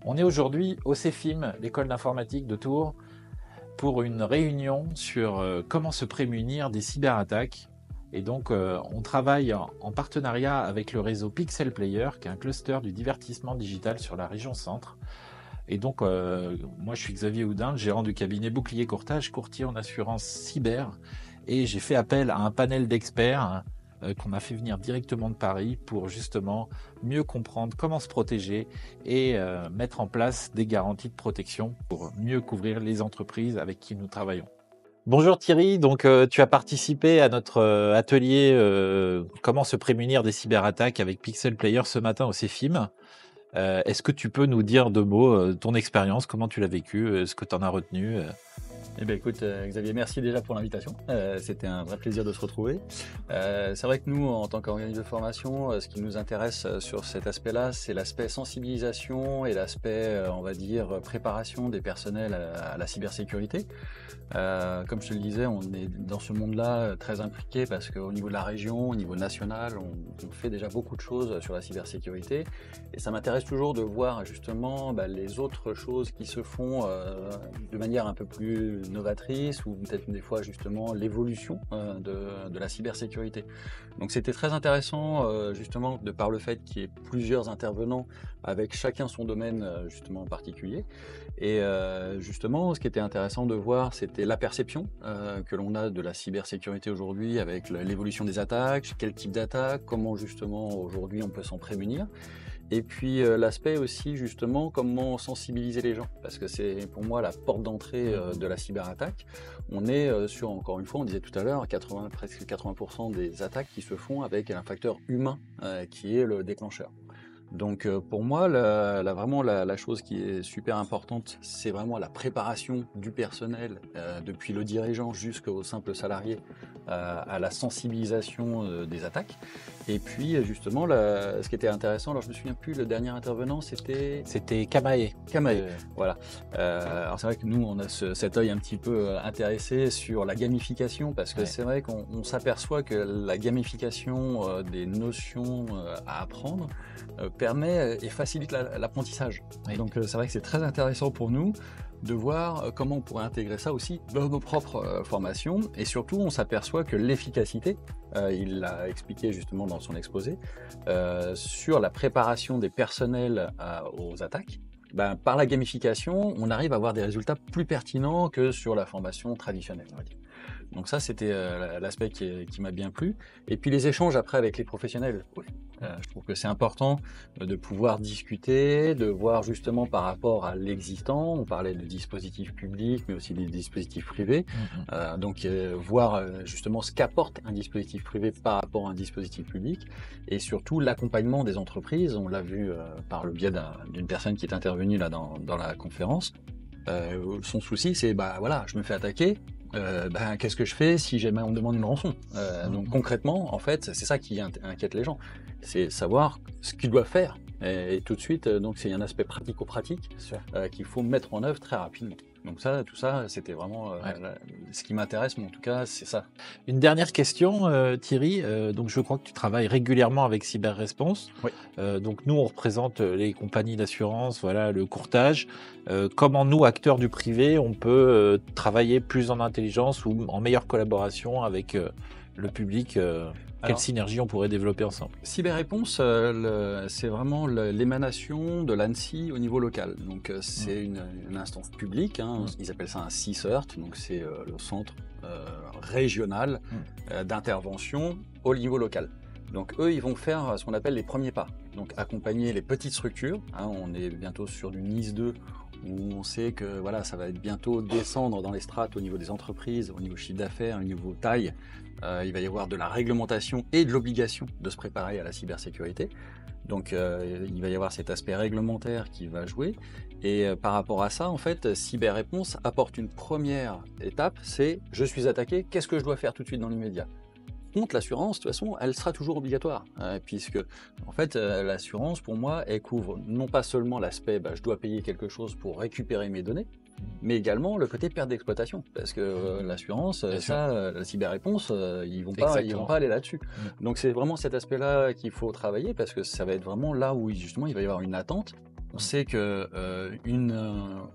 On est aujourd'hui au CEFIM, l'école d'informatique de Tours, pour une réunion sur comment se prémunir des cyberattaques. Et donc, on travaille en partenariat avec le réseau Pixel Player, qui est un cluster du divertissement digital sur la région centre. Et donc, moi, je suis Xavier Houdin, gérant du cabinet Bouclier Courtage, courtier en assurance cyber. Et j'ai fait appel à un panel d'experts qu'on a fait venir directement de Paris pour justement mieux comprendre comment se protéger et mettre en place des garanties de protection pour mieux couvrir les entreprises avec qui nous travaillons. Bonjour Thierry, donc tu as participé à notre atelier comment se prémunir des cyberattaques avec Pixel Player ce matin au CEFIM. Est-ce que tu peux nous dire deux mots, ton expérience, comment tu l'as vécu, ce que tu en as retenu Eh bien, écoute, Xavier, merci déjà pour l'invitation. C'était un vrai plaisir de se retrouver. C'est vrai que nous, en tant qu'organisme de formation, ce qui nous intéresse sur cet aspect-là, c'est l'aspect sensibilisation et l'aspect, on va dire, préparation des personnels à la cybersécurité. Comme je te le disais, on est dans ce monde-là très impliqué parce qu'au niveau de la région, au niveau national, on fait déjà beaucoup de choses sur la cybersécurité. Et ça m'intéresse toujours de voir justement les autres choses qui se font de manière un peu plus novatrice ou peut-être des fois justement l'évolution de la cybersécurité. Donc c'était très intéressant justement de par le fait qu'il y ait plusieurs intervenants avec chacun son domaine justement en particulier. Et justement, ce qui était intéressant de voir, c'était la perception que l'on a de la cybersécurité aujourd'hui avec l'évolution des attaques, quel type d'attaque, comment justement aujourd'hui on peut s'en prémunir. Et puis l'aspect aussi justement comment sensibiliser les gens, parce que c'est pour moi la porte d'entrée de la cyberattaque. On est sur, encore une fois, on disait tout à l'heure, presque 80% des attaques qui se font avec un facteur humain qui est le déclencheur. Donc pour moi, vraiment la chose qui est super importante, c'est vraiment la préparation du personnel, depuis le dirigeant jusqu'au simple salarié, à la sensibilisation des attaques. Et puis justement, ce qui était intéressant, alors je me souviens plus, le dernier intervenant, c'était Kamae. Kamae, voilà. Alors c'est vrai que nous, on a cet œil un petit peu intéressé sur la gamification, parce que c'est vrai qu'on s'aperçoit que la gamification des notions à apprendre permet et facilite l'apprentissage. Oui. Donc c'est vrai que c'est très intéressant pour nous de voir comment on pourrait intégrer ça aussi dans nos propres formations. Et surtout, on s'aperçoit que l'efficacité, il l'a expliqué justement dans son exposé, sur la préparation des personnels aux attaques, par la gamification, on arrive à avoir des résultats plus pertinents que sur la formation traditionnelle, on va dire. Donc ça, c'était l'aspect qui m'a bien plu. Et puis les échanges après avec les professionnels. Je trouve que c'est important de pouvoir discuter, de voir justement par rapport à l'existant. On parlait de dispositifs publics, mais aussi des dispositifs privés. Donc voir justement ce qu'apporte un dispositif privé par rapport à un dispositif public. Et surtout l'accompagnement des entreprises. On l'a vu par le biais d'une personne qui est intervenue là dans la conférence. Son souci, c'est voilà, je me fais attaquer. Qu'est-ce que je fais si jamais on me demande une rançon? Donc concrètement, en fait, c'est ça qui inquiète les gens, c'est savoir ce qu'ils doivent faire. Et tout de suite, donc c'est un aspect pratico-pratique qu'il faut mettre en œuvre très rapidement. Donc tout ça, c'était vraiment ce qui m'intéresse, mais en tout cas, c'est ça. Une dernière question, Thierry. Donc, je crois que tu travailles régulièrement avec CyberResponse. Oui. Donc, nous, on représente les compagnies d'assurance, voilà, le courtage. Comment nous, acteurs du privé, on peut travailler plus en intelligence ou en meilleure collaboration avec le public quelle synergie on pourrait développer ensemble? CyberResponse, c'est vraiment l'émanation de l'ANSSI au niveau local. Donc c'est une instance publique, ils appellent ça un CCERT, donc c'est le centre régional d'intervention au niveau local. Donc eux, ils vont faire ce qu'on appelle les premiers pas, donc accompagner les petites structures. On est bientôt sur du NIS 2, où on sait que voilà, ça va être bientôt descendre dans les strates au niveau des entreprises, au niveau chiffre d'affaires, au niveau taille. Il va y avoir de la réglementation et de l'obligation de se préparer à la cybersécurité. Donc il va y avoir cet aspect réglementaire qui va jouer. Et par rapport à ça, en fait, CyberResponse apporte une première étape, c'est je suis attaqué, qu'est-ce que je dois faire tout de suite dans l'immédiat? Contre l'assurance, de toute façon, elle sera toujours obligatoire, puisque en fait, l'assurance, pour moi, elle couvre non pas seulement l'aspect je dois payer quelque chose pour récupérer mes données, mais également le côté perte d'exploitation, parce que l'assurance, la cyberréponse, ils vont pas aller là-dessus. Donc c'est vraiment cet aspect-là qu'il faut travailler, parce que ça va être vraiment là où justement il va y avoir une attente. On sait que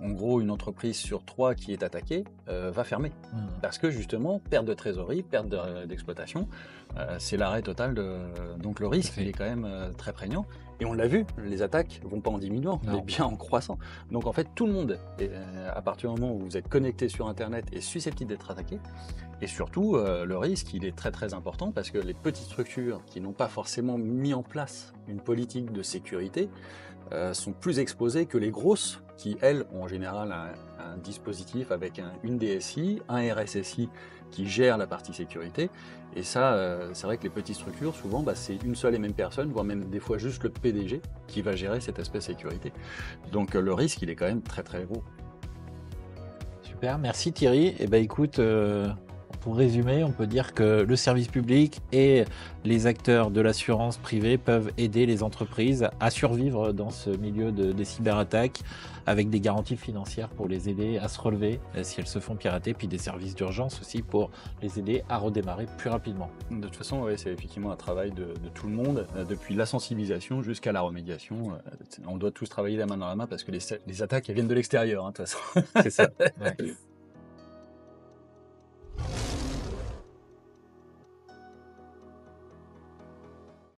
en gros, une entreprise sur 3 qui est attaquée va fermer. Parce que justement, perte de trésorerie, perte d'exploitation, c'est l'arrêt total. Donc le risque, il est quand même très prégnant. Et on l'a vu, les attaques vont pas en diminuant, mais bien en croissant. Donc en fait, tout le monde, à partir du moment où vous êtes connecté sur Internet, est susceptible d'être attaqué. Et surtout, le risque, il est très très important parce que les petites structures qui n'ont pas forcément mis en place une politique de sécurité sont plus exposées que les grosses qui, elles, ont en général un dispositif avec une DSI, un RSSI qui gère la partie sécurité. Et ça, c'est vrai que les petites structures, souvent, c'est une seule et même personne, voire même des fois juste le PDG qui va gérer cet aspect sécurité. Donc le risque, il est quand même très très gros. Super, merci Thierry. Eh ben écoute, pour résumer, on peut dire que le service public et les acteurs de l'assurance privée peuvent aider les entreprises à survivre dans ce milieu des cyberattaques avec des garanties financières pour les aider à se relever si elles se font pirater, puis des services d'urgence aussi pour les aider à redémarrer plus rapidement. De toute façon, ouais, c'est effectivement un travail de tout le monde, depuis la sensibilisation jusqu'à la remédiation. On doit tous travailler la main dans la main parce que les attaques elles viennent de l'extérieur, de toute façon. C'est ça. Ouais.